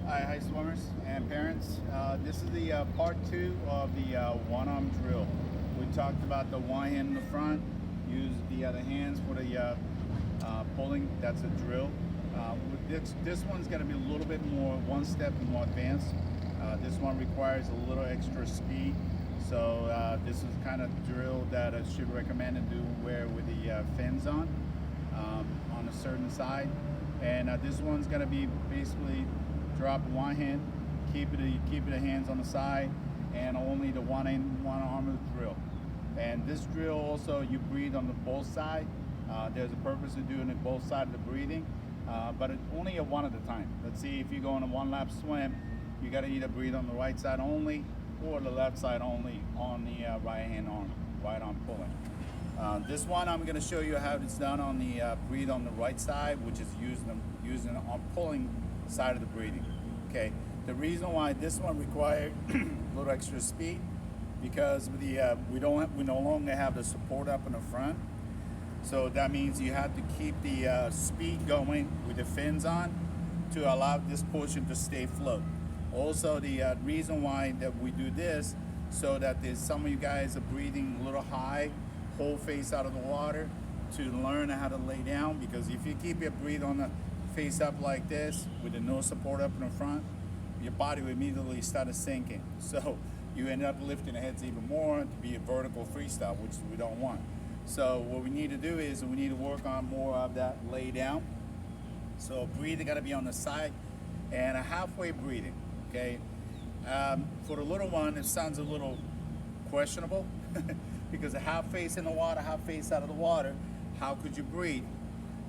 Hi swimmers and parents. This is the part two of the one-arm drill. We talked about the one hand in the front, use the other hands for the pulling. That's a drill. With this one's going to be a little bit more, one step more advanced. This one requires a little extra speed. So this is kind of drill that I should recommend to do wear with the fins on a certain side. And this one's going to be basically drop one hand, keep the hands on the side, and only the one arm of the drill. And this drill also, you breathe on the both side. There's a purpose of doing it both sides of the breathing, but it's only a one at a time. Let's see, if you go on a one lap swim, you got to either breathe on the right side only or the left side only on the right arm pulling. This one I'm going to show you how it's done on the breathe on the right side, which is using on pulling side of the breathing. Okay, the reason why this one required a little extra speed because we no longer have the support up in the front, so that means you have to keep the speed going with the fins on to allow this portion to stay float. Also, the reason why that we do this, so that there's some of you guys are breathing a little high, whole face out of the water, to learn how to lay down, because if you keep your breathe on the face up like this with the no support up in the front, your body will immediately start sinking. So you end up lifting the heads even more to be a vertical freestyle, which we don't want. So what we need to do is we need to work on more of that lay down. So breathing got to be on the side and a halfway breathing. Okay, for the little one, it sounds a little questionable because a half face in the water, half face out of the water. How could you breathe?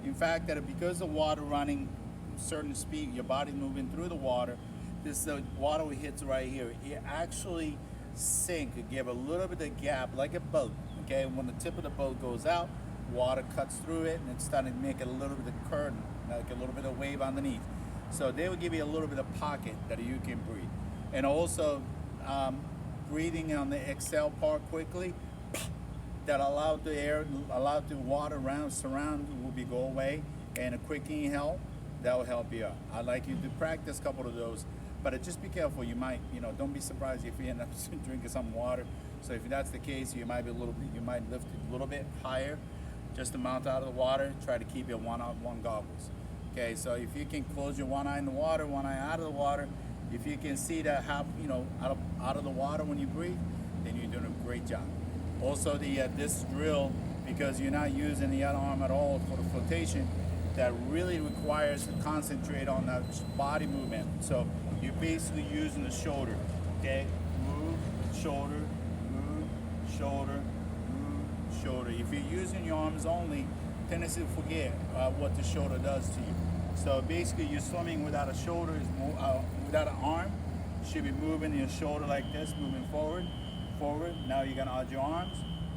In fact, that because the water running certain speed, your body moving through the water, this water hits right here. It actually sink, it give a little bit of gap like a boat. Okay, when the tip of the boat goes out, water cuts through it and it's starting to make a little bit of current, like a little bit of wave underneath. So they will give you a little bit of pocket that you can breathe. And also breathing on the exhale part quickly, that allowed the water around surround will be go away, and a quick inhale that will help you out. I'd like you to practice a couple of those, but just be careful. You might, don't be surprised if you end up drinking some water. So if that's the case, you might lift it a little bit higher, just to mount out of the water. Try to keep your one goggles. Okay, so if you can close your one eye in the water, one eye out of the water, if you can see that half, out of the water when you breathe, then you're doing a great job. Also, this drill, because you're not using the other arm at all for the flotation, that really requires to concentrate on that body movement. So you're basically using the shoulder. Okay, move, shoulder, move, shoulder, move, shoulder. If you're using your arms only, tendency to forget what the shoulder does to you. So basically, you're swimming without a shoulder, without an arm. You should be moving your shoulder like this, moving forward. Now you're gonna arch your arms,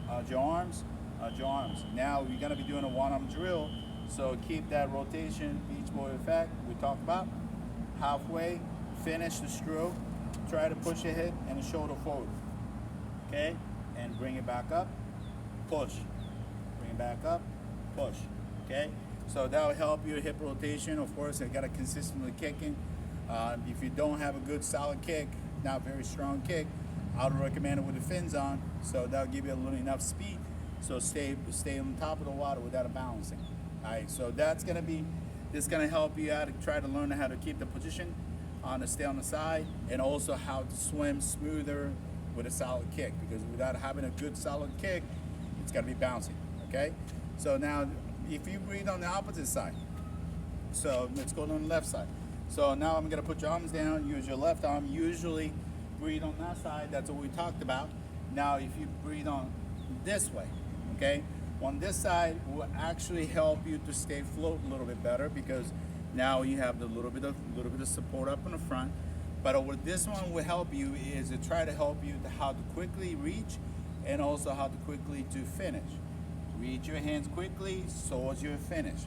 arch your arms, arch your arms. Now we're gonna be doing a one-arm drill, so keep that rotation, beach boy effect we talked about. Halfway, finish the stroke, try to push your head and the shoulder forward. Okay, and bring it back up, push, bring it back up, push. Okay, so that will help your hip rotation. Of course, I gotta consistently kicking. If you don't have a good solid kick, not very strong kick, I would recommend it with the fins on, so that'll give you a little enough speed, so stay on top of the water without a balancing. All right, so this is gonna help you out to try to learn how to keep the position on to stay on the side, and also how to swim smoother with a solid kick, because without having a good solid kick, it's gotta be bouncing. Okay, so now if you breathe on the opposite side, so let's go on the left side. So now I'm gonna put your arms down, use your left arm, usually breathe on that side, that's what we talked about. Now if you breathe on this way, okay, on this side will actually help you to stay float a little bit better, because now you have the little bit of support up in the front. But what this one will help you is to try to help you to how to quickly reach, and also how to quickly to finish. Reach your hands quickly, so as you finish.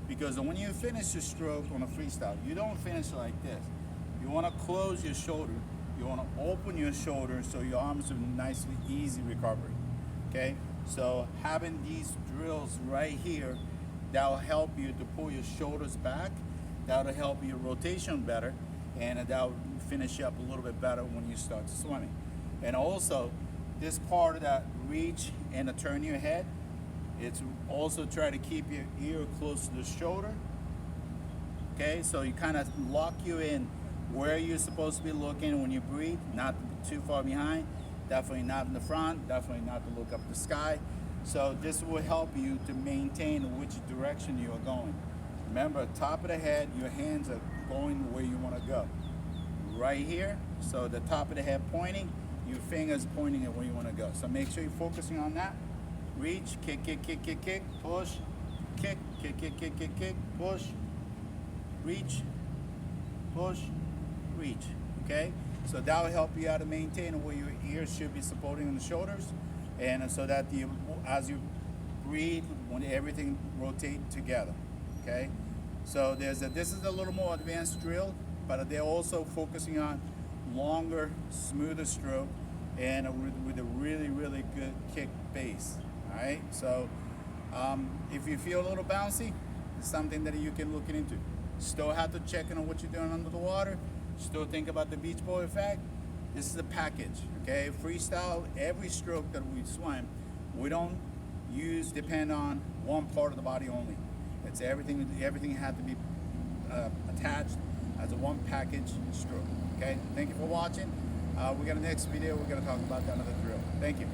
Because when you finish your stroke on a freestyle, you don't finish like this. You want to close your shoulder. You want to open your shoulder so your arms are nicely easy recovery. Okay, so having these drills right here, that will help you to pull your shoulders back. That will help your rotation better, and that'll finish up a little bit better when you start swimming. And also, this part of that reach and to turn your head, it's also try to keep your ear close to the shoulder. Okay, so you kind of lock you in where you're supposed to be looking when you breathe, not too far behind, definitely not in the front, definitely not to look up the sky. So this will help you to maintain which direction you are going. Remember, top of the head, your hands are going where you want to go. Right here, so the top of the head pointing, your fingers pointing at where you want to go. So make sure you're focusing on that. Reach, kick, kick, kick, kick, kick, push, kick, kick, kick, kick, kick, kick, push, reach, push, reach. Okay? So that will help you out to maintain where your ears should be supporting the shoulders, and so that as you breathe, when everything rotate together. Okay? So this is a little more advanced drill, but they're also focusing on longer, smoother stroke, and with a really, really good kick base. All right. So if you feel a little bouncy, it's something that you can look into. Still have to check on what you're doing under the water. Still think about the beach ball effect. This is a package. Okay. Freestyle. Every stroke that we swim, we don't depend on one part of the body only. It's everything. Everything had to be attached as a one package stroke. Okay. Thank you for watching. We got a next video. We're gonna talk about another drill. Thank you.